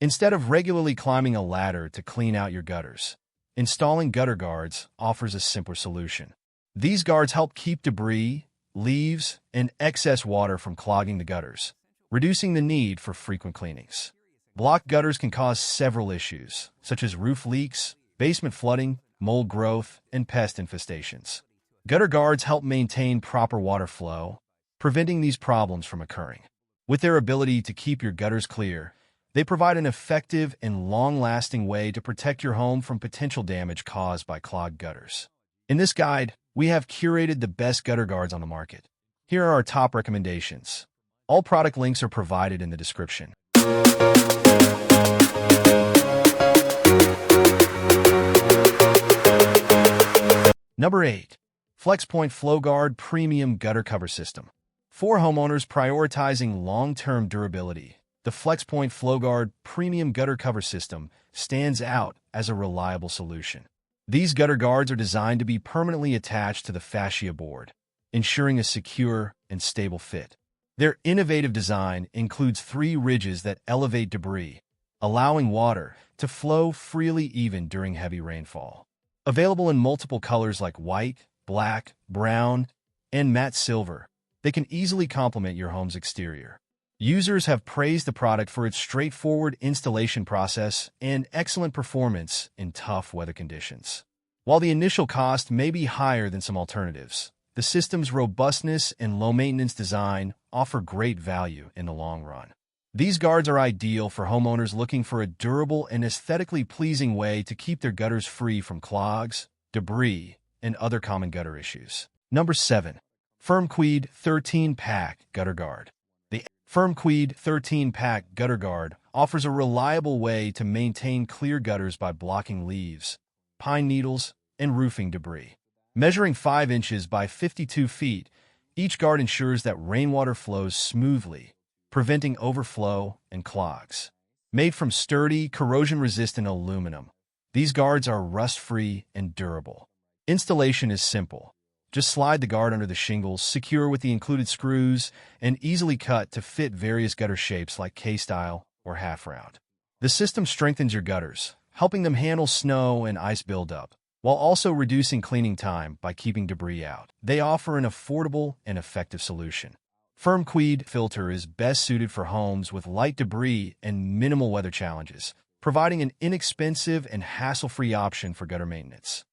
Instead of regularly climbing a ladder to clean out your gutters, installing gutter guards offers a simpler solution. These guards help keep debris, leaves, and excess water from clogging the gutters, reducing the need for frequent cleanings. Blocked gutters can cause several issues, such as roof leaks, basement flooding, mold growth, and pest infestations. Gutter guards help maintain proper water flow, preventing these problems from occurring. With their ability to keep your gutters clear, they provide an effective and long-lasting way to protect your home from potential damage caused by clogged gutters. In this guide, we have curated the best gutter guards on the market. Here are our top recommendations. All product links are provided in the description. Number 8. FlexxPoint FlowGuard Premium Gutter Cover System. For homeowners prioritizing long-term durability, the FlexxPoint FlowGuard Premium Gutter Cover System stands out as a reliable solution. These gutter guards are designed to be permanently attached to the fascia board, ensuring a secure and stable fit. Their innovative design includes 3 ridges that elevate debris, allowing water to flow freely even during heavy rainfall. Available in multiple colors like white, black, brown, and matte silver, they can easily complement your home's exterior. Users have praised the product for its straightforward installation process and excellent performance in tough weather conditions. While the initial cost may be higher than some alternatives, the system's robustness and low-maintenance design offer great value in the long run. These guards are ideal for homeowners looking for a durable and aesthetically pleasing way to keep their gutters free from clogs, debris, and other common gutter issues. Number 7. FIRMDKWEED 13-Pack Gutter Guard. The FIRMDKWEED 13-Pack Gutter Guard offers a reliable way to maintain clear gutters by blocking leaves, pine needles, and roofing debris. Measuring 5 inches by 52 feet, each guard ensures that rainwater flows smoothly, preventing overflow and clogs. Made from sturdy, corrosion-resistant aluminum, these guards are rust-free and durable. Installation is simple. Just slide the guard under the shingles, secure with the included screws, and easily cut to fit various gutter shapes like K-style or half-round. The system strengthens your gutters, helping them handle snow and ice buildup, while also reducing cleaning time by keeping debris out. They offer an affordable and effective solution. FIRMDKWEED filter is best suited for homes with light debris and minimal weather challenges, providing an inexpensive and hassle-free option for gutter maintenance.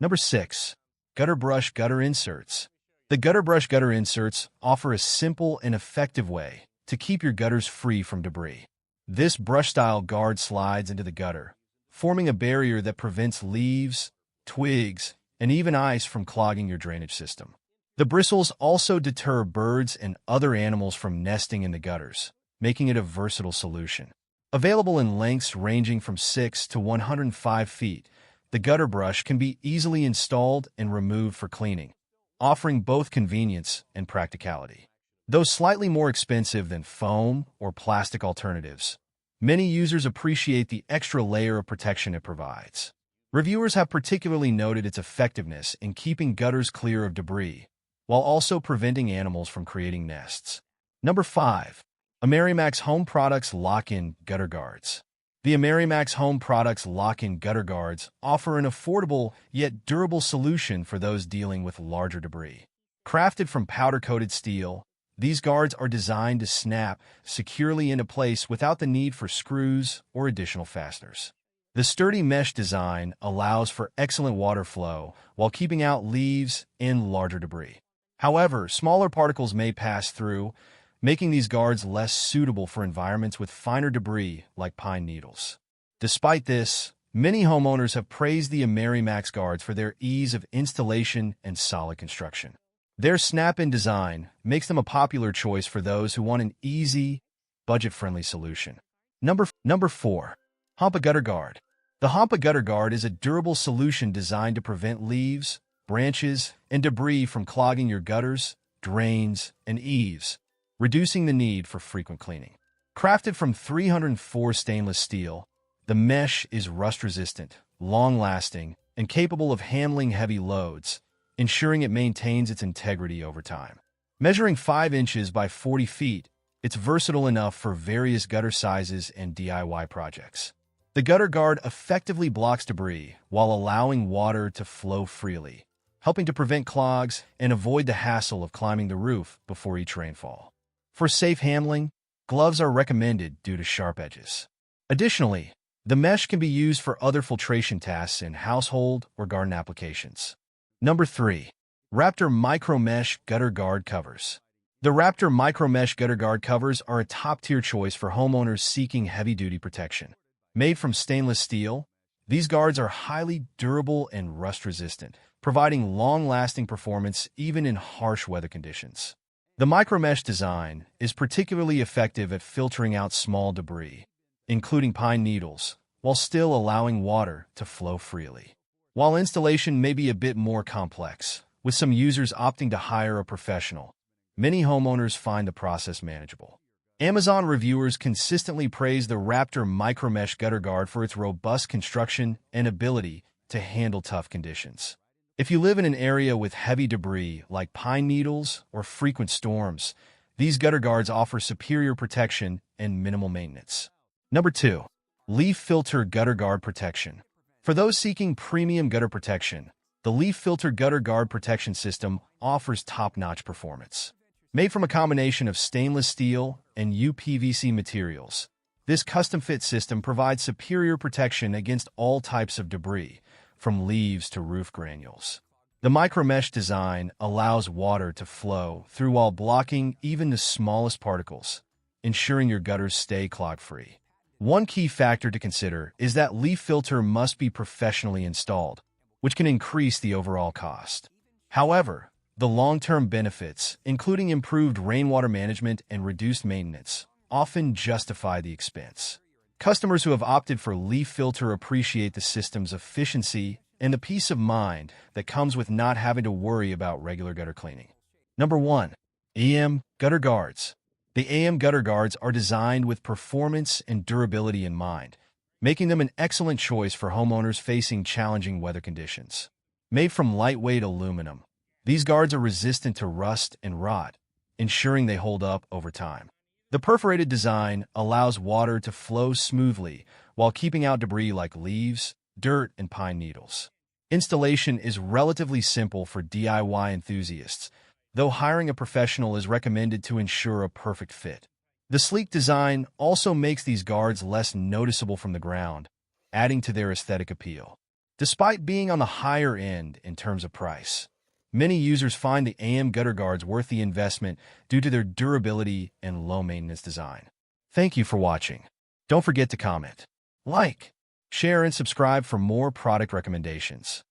Number 6. GutterBrush Gutter Inserts. The GutterBrush gutter inserts offer a simple and effective way to keep your gutters free from debris. This brush-style guard slides into the gutter, forming a barrier that prevents leaves, twigs, and even ice from clogging your drainage system. The bristles also deter birds and other animals from nesting in the gutters, making it a versatile solution. Available in lengths ranging from 6 to 105 feet, the GutterBrush can be easily installed and removed for cleaning, offering both convenience and practicality. Though slightly more expensive than foam or plastic alternatives, many users appreciate the extra layer of protection it provides. Reviewers have particularly noted its effectiveness in keeping gutters clear of debris, while also preventing animals from creating nests. Number 5. Amerimax Home Products Lock-In Gutter Guards. The Amerimax Home Products Lock-In Gutter Guards offer an affordable yet durable solution for those dealing with larger debris. Crafted from powder-coated steel, these guards are designed to snap securely into place without the need for screws or additional fasteners. The sturdy mesh design allows for excellent water flow while keeping out leaves and larger debris. However, smaller particles may pass through, making these guards less suitable for environments with finer debris like pine needles. Despite this, many homeowners have praised the Amerimax guards for their ease of installation and solid construction. Their snap-in design makes them a popular choice for those who want an easy, budget-friendly solution. Number 4. HOMWMPA Gutter Guard. The HOMWMPA Gutter Guard is a durable solution designed to prevent leaves, branches, and debris from clogging your gutters, drains, and eaves, reducing the need for frequent cleaning. Crafted from 304 stainless steel, the mesh is rust-resistant, long-lasting, and capable of handling heavy loads, ensuring it maintains its integrity over time. Measuring 5 inches by 40 feet, It's versatile enough for various gutter sizes and DIY projects. The GutterGuard effectively blocks debris while allowing water to flow freely, helping to prevent clogs and avoid the hassle of climbing the roof before each rainfall. For safe handling, gloves are recommended due to sharp edges. Additionally, the mesh can be used for other filtration tasks in household or garden applications. Number 3. Raptor Micro Mesh Gutter Guard Covers. The Raptor Micro Mesh Gutter Guard covers are a top-tier choice for homeowners seeking heavy-duty protection. Made from stainless steel, these guards are highly durable and rust-resistant, providing long-lasting performance even in harsh weather conditions. The micromesh design is particularly effective at filtering out small debris, including pine needles, while still allowing water to flow freely. While installation may be a bit more complex, with some users opting to hire a professional, many homeowners find the process manageable. Amazon reviewers consistently praise the Raptor Micromesh Gutter Guard for its robust construction and ability to handle tough conditions. If you live in an area with heavy debris like pine needles or frequent storms, these gutter guards offer superior protection and minimal maintenance. Number 2. LeafFilter Gutter Guard Protection. For those seeking premium gutter protection, the LeafFilter Gutter Guard Protection System offers top-notch performance. Made from a combination of stainless steel and UPVC materials, this custom-fit system provides superior protection against all types of debris, from leaves to roof granules. The micromesh design allows water to flow through while blocking even the smallest particles, ensuring your gutters stay clog-free. One key factor to consider is that LeafFilter must be professionally installed, which can increase the overall cost. However, the long-term benefits, including improved rainwater management and reduced maintenance, often justify the expense. Customers who have opted for LeafFilter appreciate the system's efficiency and the peace of mind that comes with not having to worry about regular gutter cleaning. Number 1. AM Gutter Guards. The AM Gutter Guards are designed with performance and durability in mind, making them an excellent choice for homeowners facing challenging weather conditions. Made from lightweight aluminum, these guards are resistant to rust and rot, ensuring they hold up over time. The perforated design allows water to flow smoothly while keeping out debris like leaves, dirt, and pine needles. Installation is relatively simple for DIY enthusiasts, though hiring a professional is recommended to ensure a perfect fit. The sleek design also makes these guards less noticeable from the ground, adding to their aesthetic appeal. Despite being on the higher end in terms of price, many users find the AM Gutter Guards worth the investment due to their durability and low-maintenance design. Thank you for watching. Don't forget to comment, like, share, and subscribe for more product recommendations.